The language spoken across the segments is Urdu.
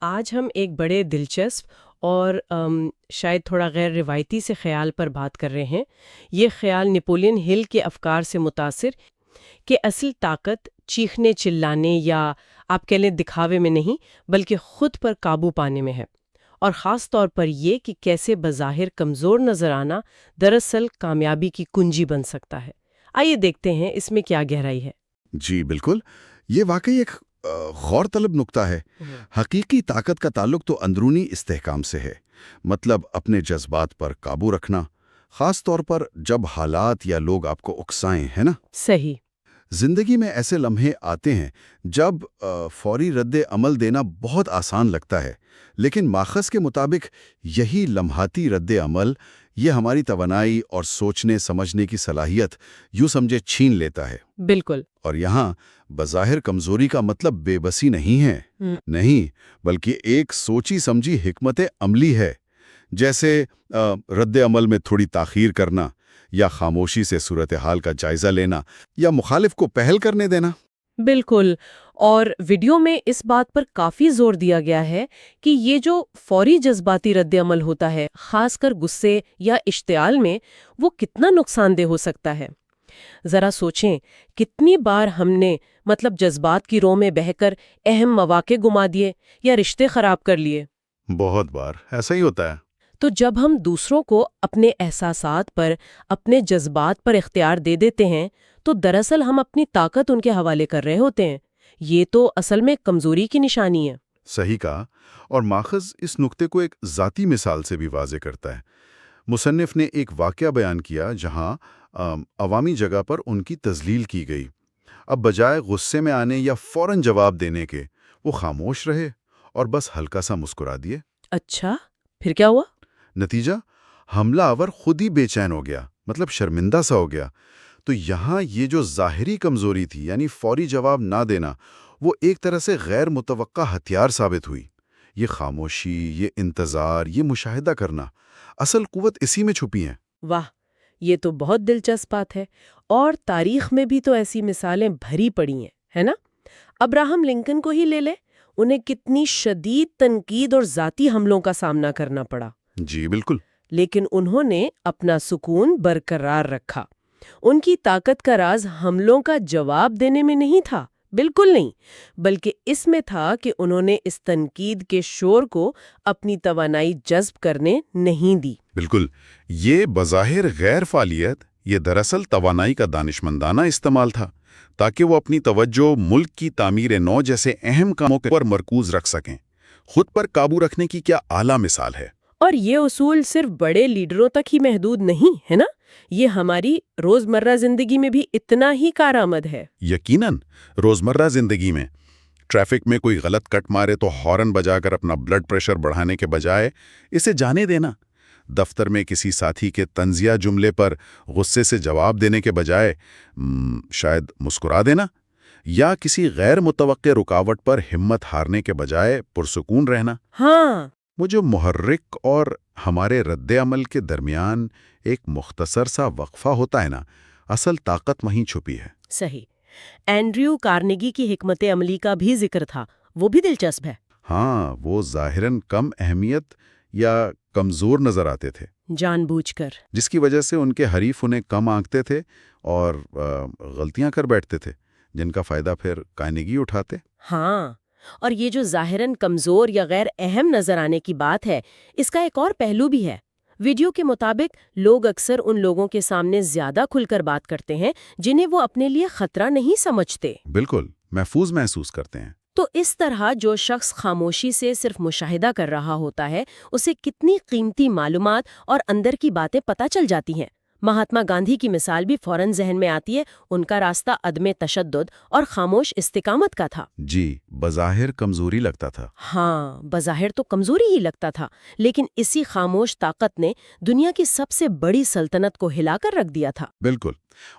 آج ہم ایک بڑے دلچسپ اور شاید تھوڑا غیر روایتی سے خیال پر بات کر رہے ہیں۔ یہ خیال نیپولین ہل کے افکار سے متاثر کہ اصل طاقت چیخنے چلانے یا آپ کہہ لیں دکھاوے میں نہیں بلکہ خود پر قابو پانے میں ہے، اور خاص طور پر یہ کہ کیسے بظاہر کمزور نظر آنا دراصل کامیابی کی کنجی بن سکتا ہے۔ آئیے دیکھتے ہیں اس میں کیا گہرائی ہے۔ جی بالکل، یہ واقعی ایک غور طلب نکتہ ہے۔ حقیقی طاقت کا تعلق تو اندرونی استحکام سے ہے، مطلب اپنے جذبات پر قابو رکھنا، خاص طور پر جب حالات یا لوگ آپ کو اکسائیں، ہے نا؟ صحیح۔ زندگی میں ایسے لمحے آتے ہیں جب فوری رد عمل دینا بہت آسان لگتا ہے، لیکن ماخذ کے مطابق یہی لمحاتی رد عمل یہ ہماری توانائی اور سوچنے سمجھنے کی صلاحیت یوں سمجھے چھین لیتا ہے۔ بالکل۔ اور یہاں بظاہر کمزوری کا مطلب بے بسی نہیں ہے، نہیں، بلکہ ایک سوچی سمجھی حکمت عملی ہے، جیسے رد عمل میں تھوڑی تاخیر کرنا، یا خاموشی سے صورتحال کا جائزہ لینا، یا مخالف کو پہل کرنے دینا۔ بالکل، اور ویڈیو میں اس بات پر کافی زور دیا گیا ہے کہ یہ جو فوری جذباتی رد عمل ہوتا ہے، خاص کر غصے یا اشتعال میں، وہ کتنا نقصان دہ ہو سکتا ہے۔ ذرا سوچیں، کتنی بار ہم نے جذبات کی رو میں بہہ کر اہم مواقع گما دیے یا رشتے خراب کر لیے۔ بہت بار ایسا ہی ہوتا ہے۔ تو جب ہم دوسروں کو اپنے احساسات پر، اپنے جذبات پر اختیار دے دیتے ہیں تو دراصل ہم اپنی طاقت ان کے حوالے کر رہے ہوتے ہیں۔ یہ تو اصل میں کمزوری کی نشانی ہے۔ صحیح کہا، اور ماخذ اس نقطے کو ایک ذاتی مثال سے بھی واضح کرتا ہے۔ مصنف نے ایک واقعہ بیان کیا جہاں عوامی جگہ پر ان کی تذلیل کی گئی۔ اب بجائے غصے میں آنے یا فوراً جواب دینے کے، وہ خاموش رہے اور بس ہلکا سا مسکرا دیے۔ اچھا، پھر کیا ہوا؟ نتیجہ، حملہ آور خود ہی بے چین ہو گیا، شرمندہ سا ہو گیا۔ تو یہاں یہ جو ظاہری کمزوری تھی، یعنی فوری جواب نہ دینا، وہ ایک طرح سے غیر متوقع ہتھیار ثابت ہوئی۔ یہ خاموشی، یہ انتظار، یہ مشاہدہ کرنا، اصل قوت اسی میں چھپی ہے۔ واہ، یہ تو بہت دلچسپ بات ہے، اور تاریخ میں بھی تو ایسی مثالیں بھری پڑی ہیں، ہے نا؟ ابراہم لنکن کو ہی لے لیں، انہیں کتنی شدید تنقید اور ذاتی حملوں کا سامنا کرنا پڑا۔ جی بالکل۔ لیکن انہوں نے اپنا سکون برقرار رکھا۔ ان کی طاقت کا راز حملوں کا جواب دینے میں نہیں تھا، بالکل نہیں، بلکہ اس میں تھا کہ انہوں نے اس تنقید کے شور کو اپنی توانائی جذب کرنے نہیں دی۔ بالکل، یہ بظاہر غیر فعالیت، یہ دراصل توانائی کا دانشمندانہ استعمال تھا، تاکہ وہ اپنی توجہ ملک کی تعمیر نو جیسے اہم کاموں پر مرکوز رکھ سکیں۔ خود پر قابو رکھنے کی کیا اعلیٰ مثال ہے۔ اور یہ اصول صرف بڑے لیڈروں تک ہی محدود نہیں ہے نا، یہ ہماری روزمرہ زندگی میں بھی اتنا ہی کارآمد ہے۔ یقیناً، روزمرہ زندگی میں ٹریفک میں کوئی غلط کٹ مارے تو ہارن بجا کر اپنا بلڈ پریشر بڑھانے کے بجائے اسے جانے دینا، دفتر میں کسی ساتھی کے طنزیہ جملے پر غصے سے جواب دینے کے بجائے شاید مسکرا دینا، یا کسی غیر متوقع رکاوٹ پر ہمت ہارنے کے بجائے پرسکون رہنا۔ ہاں، وہ جو محرک اور ہمارے رد عمل کے درمیان ایک مختصر سا وقفہ ہوتا ہے نا، اصل طاقت وہیں چھپی ہے۔ صحیح۔ اینڈریو کارنیگی کی حکمت عملی کا بھی ذکر تھا، وہ بھی دلچسپ ہے۔ ہاں، وہ ظاہراً کم اہمیت یا کمزور نظر آتے تھے، جان بوجھ کر، جس کی وجہ سے ان کے حریف انہیں کم آنکتے تھے اور غلطیاں کر بیٹھتے تھے، جن کا فائدہ پھر کارنیگی اٹھاتے۔ ہاں، اور یہ جو ظاہراً کمزور یا غیر اہم نظر آنے کی بات ہے، اس کا ایک اور پہلو بھی ہے۔ ویڈیو کے مطابق لوگ اکثر ان لوگوں کے سامنے زیادہ کھل کر بات کرتے ہیں جنہیں وہ اپنے لیے خطرہ نہیں سمجھتے۔ بالکل، محفوظ محسوس کرتے ہیں۔ تو اس طرح جو شخص خاموشی سے صرف مشاہدہ کر رہا ہوتا ہے، اسے کتنی قیمتی معلومات اور اندر کی باتیں پتہ چل جاتی ہیں۔ مہاتما گاندھی کی مثال بھی فوراً ذہن میں آتی ہے۔ ان کا راستہ عدم تشدد اور خاموش استقامت کا تھا۔ جی، بظاہر کمزوری لگتا تھا۔ ہاں، بظاہر تو کمزوری ہی لگتا تھا، لیکن اسی خاموش طاقت نے دنیا کی سب سے بڑی سلطنت کو ہلا کر رکھ دیا تھا۔ بالکل،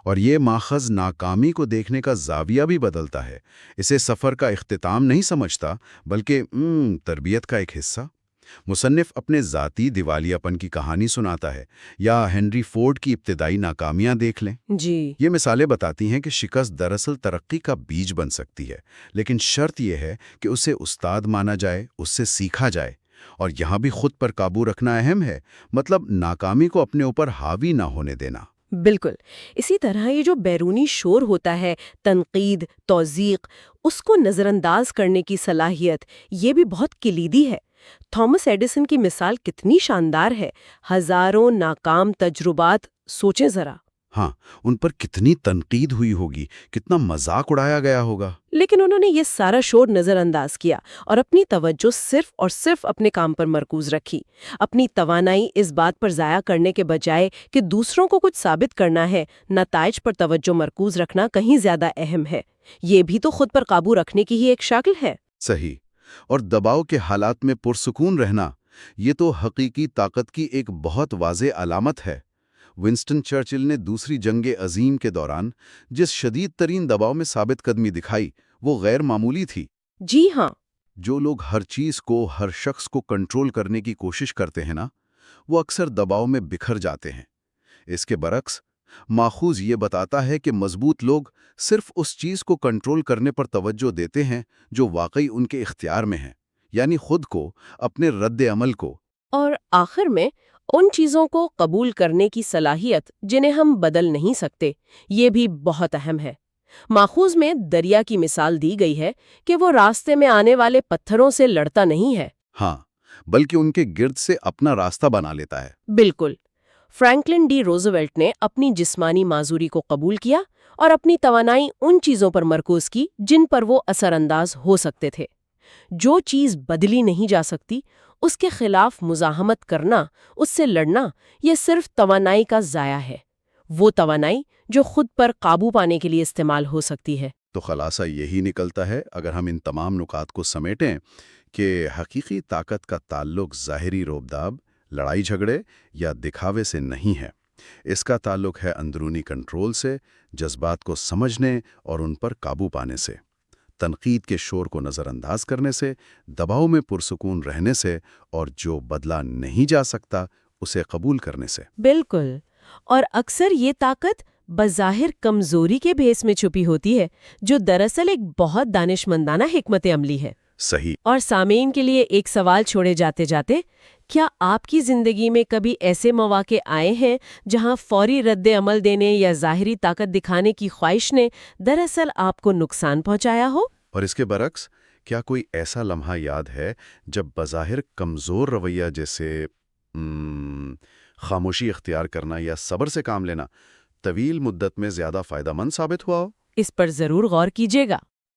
اور یہ ماخذ ناکامی کو دیکھنے کا زاویہ بھی بدلتا ہے۔ اسے سفر کا اختتام نہیں سمجھتا، بلکہ تربیت کا ایک حصہ۔ مصنف اپنے ذاتی دیوالیاپن کی کہانی سناتا ہے، یا ہنری فورڈ کی ابتدائی ناکامیاں دیکھ لیں۔ جی یہ مثالیں بتاتی ہیں کہ شکست دراصل ترقی کا بیج بن سکتی ہے، لیکن شرط یہ ہے کہ اسے استاد مانا جائے، اس سے سیکھا جائے۔ اور یہاں بھی خود پر قابو رکھنا اہم ہے، مطلب ناکامی کو اپنے اوپر حاوی نہ ہونے دینا۔ بالکل۔ اسی طرح یہ جو بیرونی شور ہوتا ہے، تنقید، توثیق، اس کو نظر انداز کرنے کی صلاحیت، یہ بھی بہت کلیدی ہے۔ تھامس ایڈیسن کی مثال کتنی شاندار ہے، ہزاروں ناکام تجربات، سوچیں ذرا۔ ہاں، ان پر کتنی تنقید ہوئی ہوگی، کتنا مذاق اڑایا گیا ہوگا۔ لیکن انہوں نے یہ سارا شور نظر انداز کیا اور اپنی توجہ صرف اور صرف اپنے کام پر مرکوز رکھی۔ اپنی توانائی اس بات پر ضائع کرنے کے بجائے کہ دوسروں کو کچھ ثابت کرنا ہے، نتائج پر توجہ مرکوز رکھنا کہیں زیادہ اہم ہے۔ یہ بھی تو خود پر قابو رکھنے کی ہی ایک شکل ہے۔ صحیح۔ اور دباؤ کے حالات میں پرسکون رہنا، یہ تو حقیقی طاقت کی ایک بہت واضح علامت ہے۔ ونسٹن چرچل نے دوسری جنگ عظیم کے دوران جس شدید ترین دباؤ میں ثابت قدمی دکھائی، وہ غیر معمولی تھی۔ جی ہاں۔ جو لوگ ہر چیز کو، ہر شخص کو کنٹرول کرنے کی کوشش کرتے ہیں نا، وہ اکثر دباؤ میں بکھر جاتے ہیں۔ اس کے برعکس، ماخوذ یہ بتاتا ہے کہ مضبوط لوگ صرف اس چیز کو کنٹرول کرنے پر توجہ دیتے ہیں جو واقعی ان کے اختیار میں ہے، یعنی خود کو، اپنے رد عمل کو۔ اور آخر میں ان چیزوں کو قبول کرنے کی صلاحیت جنہیں ہم بدل نہیں سکتے، یہ بھی بہت اہم ہے۔ ماخوذ میں دریا کی مثال دی گئی ہے کہ وہ راستے میں آنے والے پتھروں سے لڑتا نہیں ہے، ہاں، بلکہ ان کے گرد سے اپنا راستہ بنا لیتا ہے۔ بالکل۔ فرینکلن ڈی روزویلٹ نے اپنی جسمانی معذوری کو قبول کیا اور اپنی توانائی ان چیزوں پر مرکوز کی جن پر وہ اثر انداز ہو سکتے تھے۔ جو چیز بدلی نہیں جا سکتی، اس کے خلاف مزاحمت کرنا، اس سے لڑنا، یہ صرف توانائی کا ضائع ہے، وہ توانائی جو خود پر قابو پانے کے لیے استعمال ہو سکتی ہے۔ تو خلاصہ یہی نکلتا ہے، اگر ہم ان تمام نکات کو سمیٹیں، کہ حقیقی طاقت کا تعلق ظاہری روبداب، لڑائی جھگڑے یا دکھاوے سے نہیں ہے۔ اس کا تعلق ہے اندرونی کنٹرول سے، جذبات کو سمجھنے اور ان پر قابو پانے سے، تنقید کے شور کو نظر انداز کرنے سے، دباؤ میں پرسکون رہنے سے، اور جو بدلا نہیں جا سکتا اسے قبول کرنے سے۔ بالکل۔ اور اکثر یہ طاقت بظاہر کمزوری کے بھیس میں چھپی ہوتی ہے، جو دراصل ایک بہت دانشمندانہ حکمت عملی ہے۔ صحیح۔ اور سامعین کے لیے ایک سوال چھوڑے جاتے جاتے، کیا آپ کی زندگی میں کبھی ایسے مواقع آئے ہیں جہاں فوری رد عمل دینے یا ظاہری طاقت دکھانے کی خواہش نے دراصل آپ کو نقصان پہنچایا ہو؟ اور اس کے برعکس، کیا کوئی ایسا لمحہ یاد ہے جب بظاہر کمزور رویہ جیسے خاموشی اختیار کرنا یا صبر سے کام لینا طویل مدت میں زیادہ فائدہ مند ثابت ہوا ہو؟ اس پر ضرور غور کیجیے گا۔